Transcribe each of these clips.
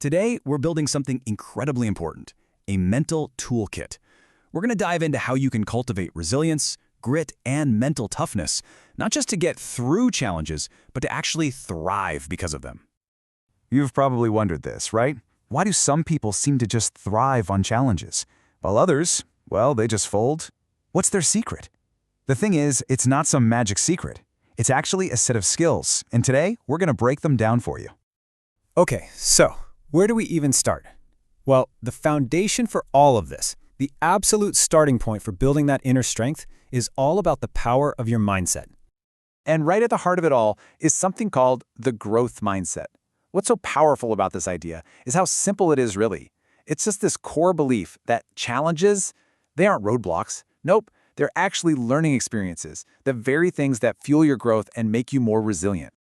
Today, we're building something incredibly important, a mental toolkit. We're going to dive into how you can cultivate resilience, grit, and mental toughness, not just to get through challenges, but to actually thrive because of them. You've probably wondered this, right? Why do some people seem to just thrive on challenges, while others, well, they just fold? What's their secret? The thing is, it's not some magic secret. It's actually a set of skills, and today, we're going to break them down for you. Okay, so where do we even start? Well, the foundation for all of this, the absolute starting point for building that inner strength, is all about the power of your mindset. And right at the heart of it all is something called the growth mindset. What's so powerful about this idea is how simple it is really. It's just this core belief that challenges, they aren't roadblocks. Nope, they're actually learning experiences, the very things that fuel your growth and make you more resilient.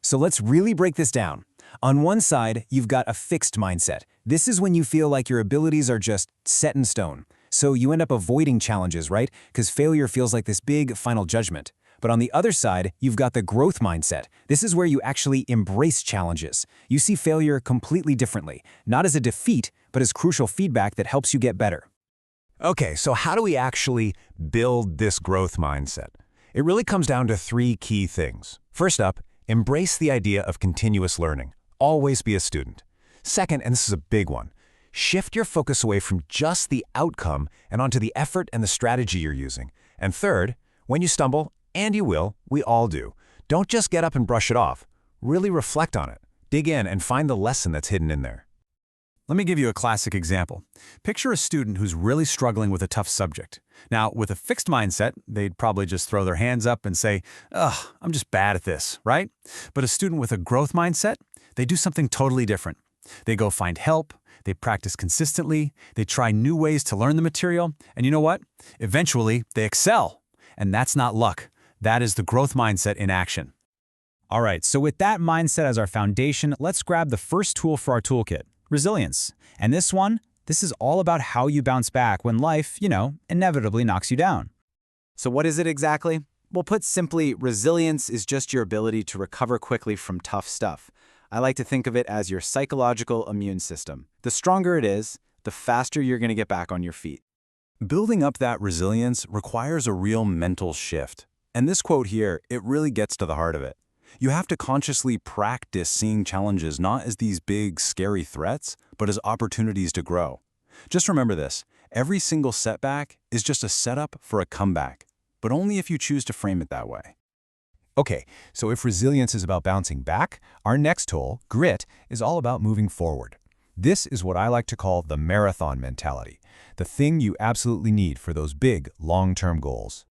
So let's really break this down. On one side, you've got a fixed mindset. This is when you feel like your abilities are just set in stone. So you end up avoiding challenges, right? Because failure feels like this big final judgment. But on the other side, you've got the growth mindset. This is where you actually embrace challenges. You see failure completely differently, not as a defeat, but as crucial feedback that helps you get better. Okay, so how do we actually build this growth mindset? It really comes down to three key things. First up, embrace the idea of continuous learning. Always be a student. Second, and this is a big one, shift your focus away from just the outcome and onto the effort and the strategy you're using. And third, when you stumble, and you will, we all do, don't just get up and brush it off. Really reflect on it. Dig in and find the lesson that's hidden in there. Let me give you a classic example. Picture a student who's really struggling with a tough subject. Now, with a fixed mindset, they'd probably just throw their hands up and say, "Ugh, I'm just bad at this," right? But a student with a growth mindset, they do something totally different. They go find help, they practice consistently, they try new ways to learn the material, and you know what? Eventually, they excel. And that's not luck. That is the growth mindset in action. All right, so with that mindset as our foundation, let's grab the first tool for our toolkit, resilience. And this is all about how you bounce back when life, inevitably knocks you down. So what is it exactly? Well, put simply, resilience is just your ability to recover quickly from tough stuff. I like to think of it as your psychological immune system. The stronger it is, the faster you're going to get back on your feet. Building up that resilience requires a real mental shift. And this quote here, it really gets to the heart of it. You have to consciously practice seeing challenges not as these big, scary threats, but as opportunities to grow. Just remember this, every single setback is just a setup for a comeback, but only if you choose to frame it that way. Okay, so if resilience is about bouncing back, our next tool, grit, is all about moving forward. This is what I like to call the marathon mentality, the thing you absolutely need for those big, long-term goals.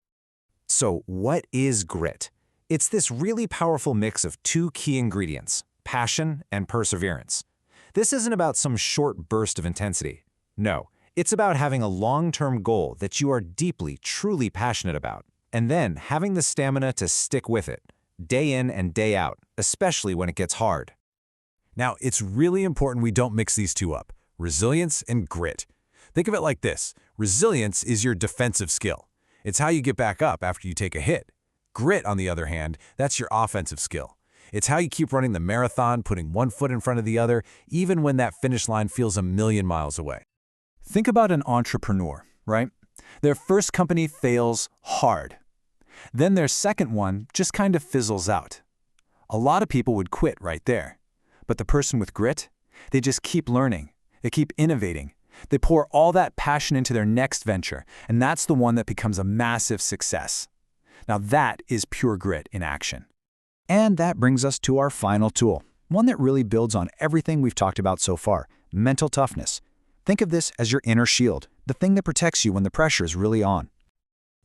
So what is grit? It's this really powerful mix of two key ingredients, passion and perseverance. This isn't about some short burst of intensity. No, it's about having a long-term goal that you are deeply, truly passionate about, and then having the stamina to stick with it, day in and day out, especially when it gets hard. Now, it's really important we don't mix these two up, resilience and grit. Think of it like this. Resilience is your defensive skill. It's how you get back up after you take a hit. Grit, on the other hand, that's your offensive skill. It's how you keep running the marathon, putting one foot in front of the other, even when that finish line feels a million miles away. Think about an entrepreneur, right? Their first company fails hard. Then their second one just kind of fizzles out. A lot of people would quit right there. But the person with grit, they just keep learning. They keep innovating. They pour all that passion into their next venture, and that's the one that becomes a massive success. Now that is pure grit in action. And that brings us to our final tool, one that really builds on everything we've talked about so far, mental toughness. Think of this as your inner shield, the thing that protects you when the pressure is really on.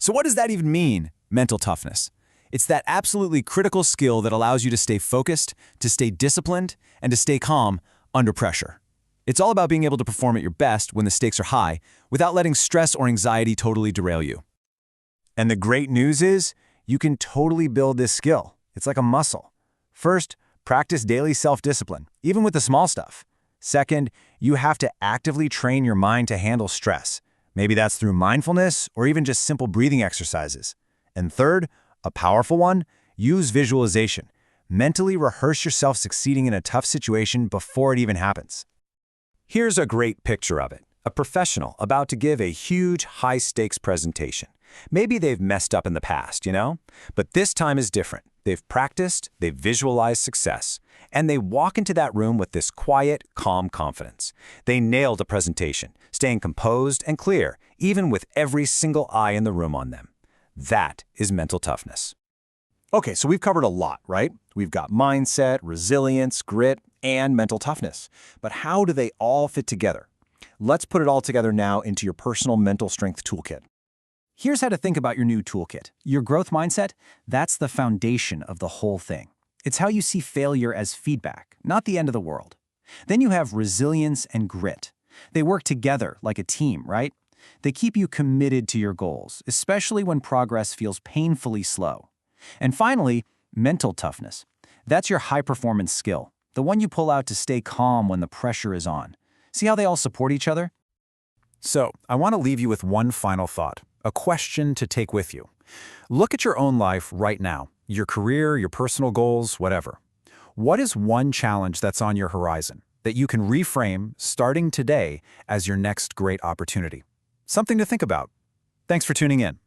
So what does that even mean, mental toughness? It's that absolutely critical skill that allows you to stay focused, to stay disciplined, and to stay calm under pressure. It's all about being able to perform at your best when the stakes are high without letting stress or anxiety totally derail you. And the great news is, you can totally build this skill. It's like a muscle. First, practice daily self-discipline, even with the small stuff. Second, you have to actively train your mind to handle stress. Maybe that's through mindfulness or even just simple breathing exercises. And third, a powerful one, use visualization. Mentally rehearse yourself succeeding in a tough situation before it even happens. Here's a great picture of it. A professional about to give a huge, high-stakes presentation. Maybe they've messed up in the past, you know? But this time is different. They've practiced, they've visualized success, and they walk into that room with this quiet, calm confidence. They nailed a presentation, staying composed and clear, even with every single eye in the room on them. That is mental toughness. Okay, so we've covered a lot, right? We've got mindset, resilience, grit, and mental toughness. But how do they all fit together? Let's put it all together now into your personal mental strength toolkit. Here's how to think about your new toolkit. Your growth mindset, that's the foundation of the whole thing. It's how you see failure as feedback, not the end of the world. Then you have resilience and grit. They work together like a team, right? They keep you committed to your goals, especially when progress feels painfully slow. And finally, mental toughness. That's your high-performance skill, the one you pull out to stay calm when the pressure is on. See how they all support each other? So, I want to leave you with one final thought, a question to take with you. Look at your own life right now, your career, your personal goals, whatever. What is one challenge that's on your horizon that you can reframe starting today as your next great opportunity? Something to think about. Thanks for tuning in.